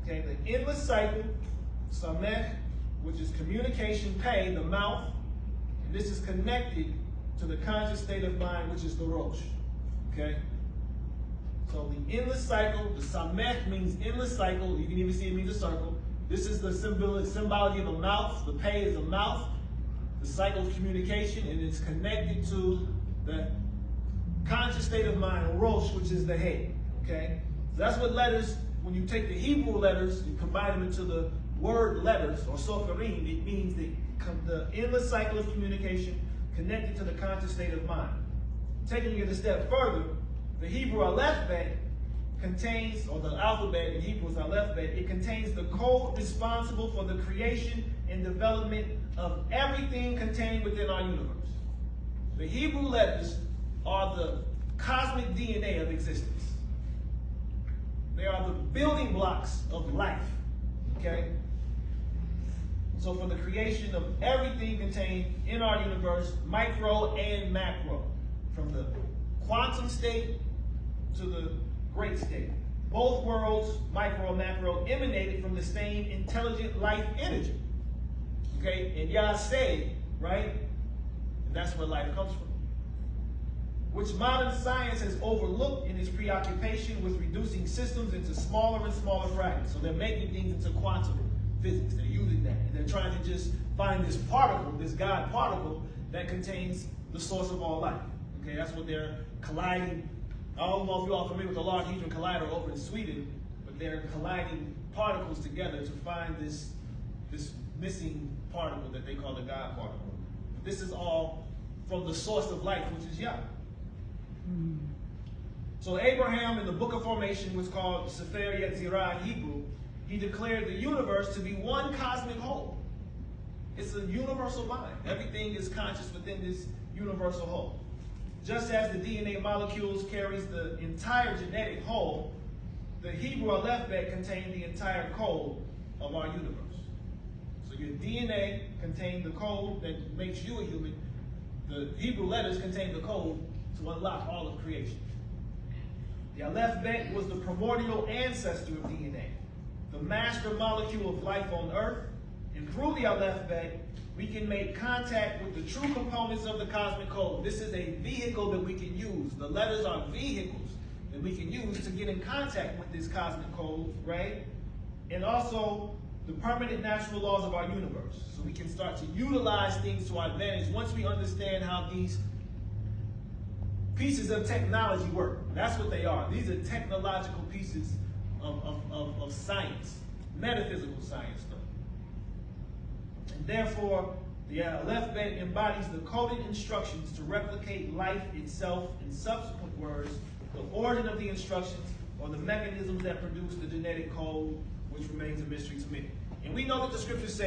Okay, the endless cycle, samech, which is communication, pay, the mouth, and this is connected to the conscious state of mind, which is the rosh. Okay? So the endless cycle, the samech means endless cycle. You can even see it means a circle. This is the symbology of a mouth. The pay is a mouth. The cycle of communication, and it's connected to the conscious state of mind, rosh, which is the head. Okay? So that's what letters, when you take the Hebrew letters and combine them into the word letters, or sofarim, it means the endless cycle of communication connected to the conscious state of mind. Taking it a step further, the Hebrew alphabet contains, or the alphabet in Hebrew is alphabet, it contains the code responsible for the creation and development of everything contained within our universe. The Hebrew letters are the cosmic DNA of existence. They are the building blocks of life, okay? So for the creation of everything contained in our universe, micro and macro, from the quantum state to the great state. Both worlds, micro and macro, emanated from the same intelligent life energy. Okay, and Yah say, right? And that's where life comes from. Which modern science has overlooked in its preoccupation with reducing systems into smaller and smaller fragments. So they're making things into quantum physics. They're using that. And they're trying to just find this particle, this God particle, that contains the source of all life. Okay, that's what they're colliding. I don't know if you're all familiar with the Large Hadron Collider over in Sweden, but they're colliding particles together to find this missing particle that they call the God particle. This is all from the source of life, which is Yah. So Abraham in the Book of Formation was called Sefer Yetzirah in Hebrew. He declared the universe to be one cosmic whole. It's a universal mind. Everything is conscious within this universal whole. Just as the DNA molecules carries the entire genetic whole, the Hebrew alphabet contained the entire code of our universe. So your DNA contained the code that makes you a human. The Hebrew letters contain the code to unlock all of creation. The alphabet was the primordial ancestor of DNA, the master molecule of life on Earth, and through the alphabet, we can make contact with the true components of the cosmic code. This is a vehicle that we can use. The letters are vehicles that we can use to get in contact with this cosmic code, right? And also the permanent natural laws of our universe. So we can start to utilize things to our advantage once we understand how these pieces of technology work. That's what they are. These are technological pieces of science, metaphysical science, though. And therefore, the alphabet embodies the coded instructions to replicate life itself in subsequent words, the origin of the instructions, or the mechanisms that produce the genetic code, which remains a mystery to me. And we know that the scriptures say